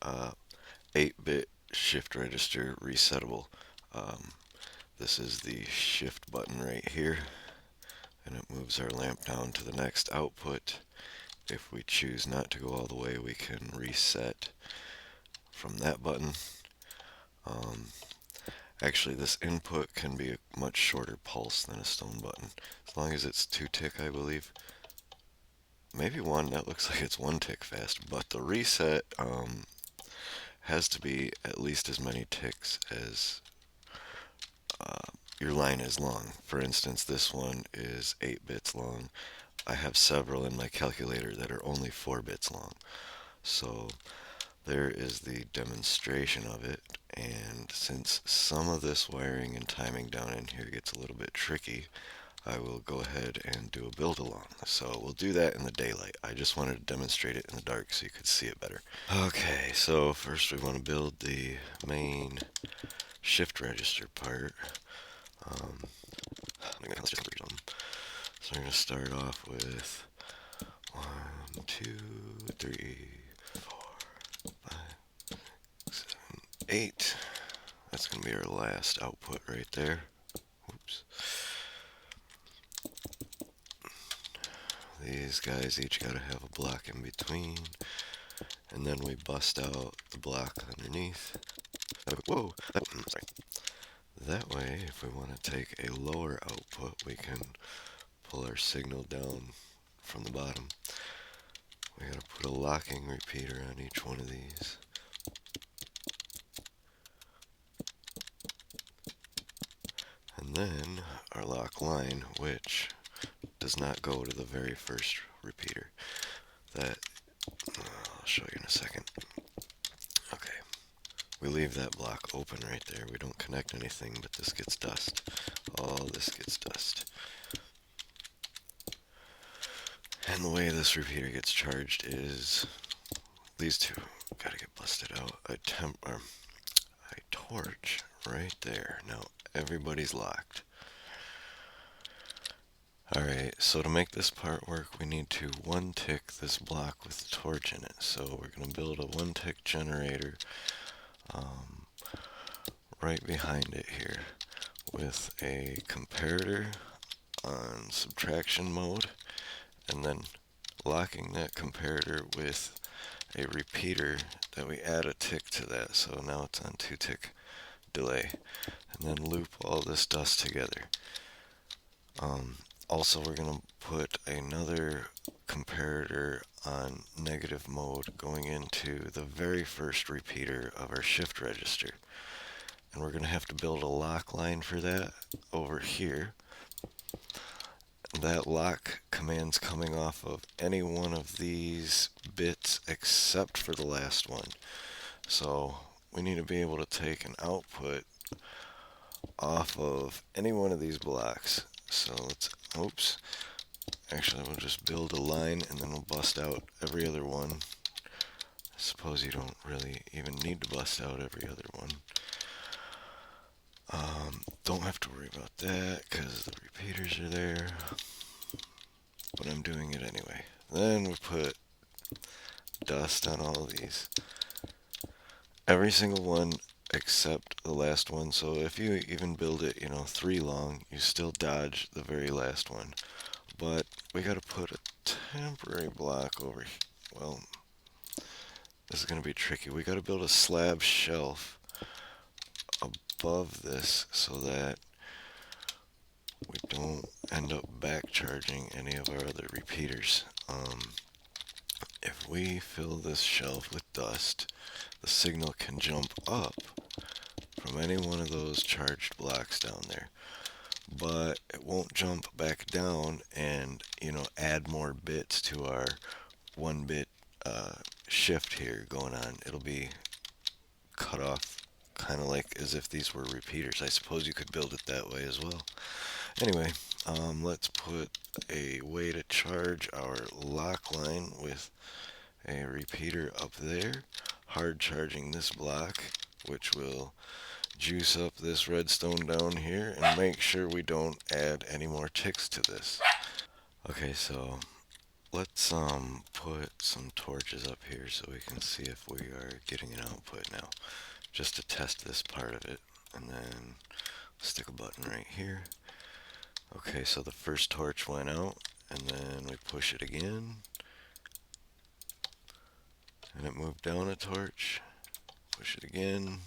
uh, 8-bit shift register resettable. Um, this is the shift button right here, and it moves our lamp down to the next output. If we choose not to go all the way, we can reset from that button. Um, Actually, this input can be a much shorter pulse than a stone button, as long as it's 2 tick, I believe. Maybe one, that looks like it's 1 tick fast, but the reset has to be at least as many ticks as your line is long. For instance, this one is 8 bits long. I have several in my calculator that are only 4 bits long. So there is the demonstration of it. And since some of this wiring and timing down in here gets a little bit tricky, I will go ahead and do a build along. So we'll do that in the daylight. I just wanted to demonstrate it in the dark so you could see it better. Okay, so first we want to build the main shift register part. Let's just complete them. So we're going to start off with 1, 2, 3, 4, 5, 7, 8. That's going to be our last output right there. Oops. These guys each got to have a block in between, and then we bust out the block underneath. Whoa! Sorry. That way, if we want to take a lower output, we can pull our signal down from the bottom. We gotta put a locking repeater on each one of these. And then our lock line, which does not go to the very first repeater. That, I'll show you in a second. Okay, we leave that block open right there. We don't connect anything, but this gets dust. All this gets dust. And the way this repeater gets charged is these two gotta get busted out. A torch right there. Now everybody's locked. Alright, so to make this part work, we need to 1-tick this block with the torch in it. So we're going to build a 1-tick generator right behind it here with a comparator on subtraction mode, and then locking that comparator with a repeater that we add a tick to that. So now it's on 2-tick delay, and then loop all this dust together. Also, we're going to put another comparator on negative mode going into the very first repeater of our shift register. And we're going to have to build a lock line for that over here. That lock command's coming off of any one of these bits except for the last one. So we need to be able to take an output off of any one of these blocks. So let's, oops, actually we'll just build a line and then we'll bust out every other one. I suppose you don't really even need to bust out every other one. Don't have to worry about that because the repeaters are there, but I'm doing it anyway. Then we put dust on all of these. Every single one except the last one. So if you even build it, 3 long, you still dodge the very last one. But we got to put a temporary block over here. Well, this is going to be tricky. We got to build a slab shelf above this so that we don't end up back charging any of our other repeaters. If we fill this shelf with dust, the signal can jump up from any one of those charged blocks down there, but it won't jump back down and add more bits to our 1-bit shift here going on. It'll be cut off kind of like as if these were repeaters. I suppose you could build it that way as well. Anyway, let's put a way to charge our lock line with a repeater up there, hard charging this block, which will juice up this redstone down here and make sure we don't add any more ticks to this. Okay, so let's put some torches up here so we can see if we are getting an output now, just to test this part of it. And then stick a button right here. Okay, so the first torch went out, and then we push it again, and it moved down a torch. Push it again.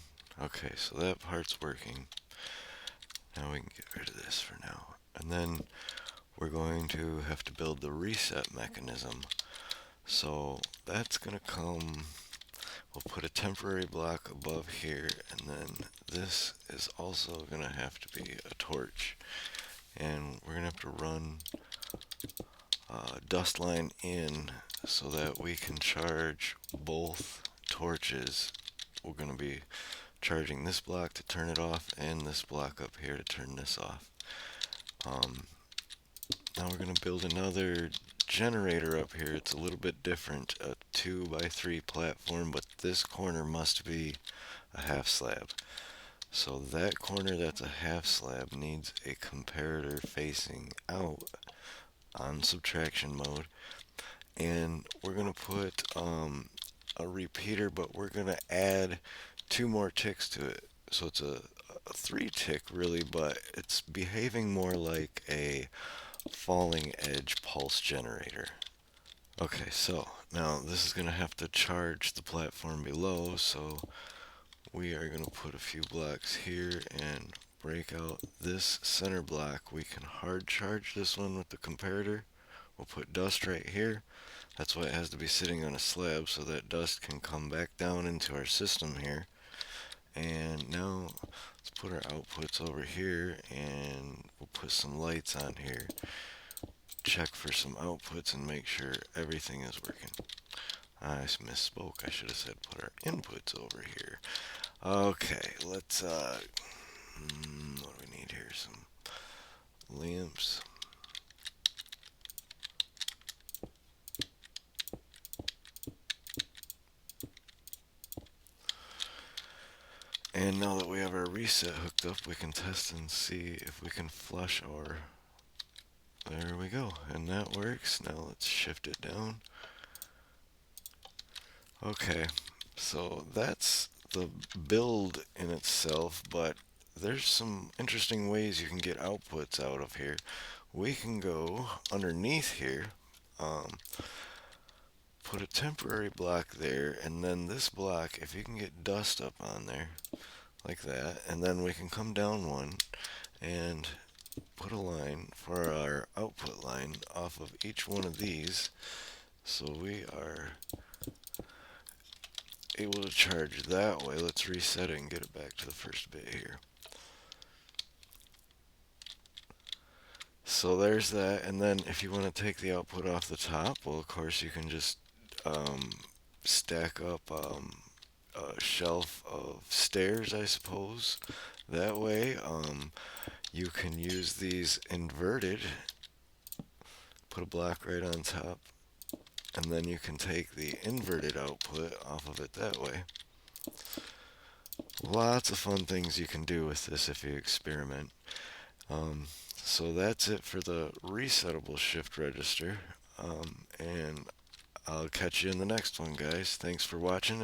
Okay, so that part's working. Now we can get rid of this for now. And then we're going to have to build the reset mechanism. So that's going to come, we'll put a temporary block above here, and then this is also going to have to be a torch. And we're going to have to run dust line in so that we can charge both torches. We're going to be charging this block to turn it off and this block up here to turn this off. Now we're going to build another generator up here. It's a little bit different, a 2x3 platform, but this corner must be a half slab. So that corner that's a half slab needs a comparator facing out on subtraction mode. And we're going to put a repeater, but we're going to add 2 more ticks to it. So it's a 3 tick really, but it's behaving more like a falling edge pulse generator. Okay, so now this is going to have to charge the platform below, so we are going to put a few blocks here and break out this center block. We can hard charge this one with the comparator. We'll put dust right here. That's why it has to be sitting on a slab, so that dust can come back down into our system here. And now let's put our outputs over here, and we'll put some lights on here. Check for some outputs and make sure everything is working. I misspoke. I should have said put our inputs over here. Okay, let's what do we need here? Some lamps. And now that we have our reset hooked up, we can test and see if we can flush our... There we go, and that works. Now let's shift it down. Okay, so that's the build in itself, but there's some interesting ways you can get outputs out of here. We can go underneath here, put a temporary block there, and then this block, if you can get dust up on there, like that, and then we can come down one and put a line for our output line off of each one of these, so we are able to charge that way. Let's reset it and get it back to the first bit here. So there's that, and then if you want to take the output off the top, well, of course you can just stack up a shelf of stairs, I suppose. That way you can use these inverted, put a block right on top, and then you can take the inverted output off of it that way. Lots of fun things you can do with this if you experiment. So that's it for the resettable shift register, and I'll catch you in the next one, guys. Thanks for watching.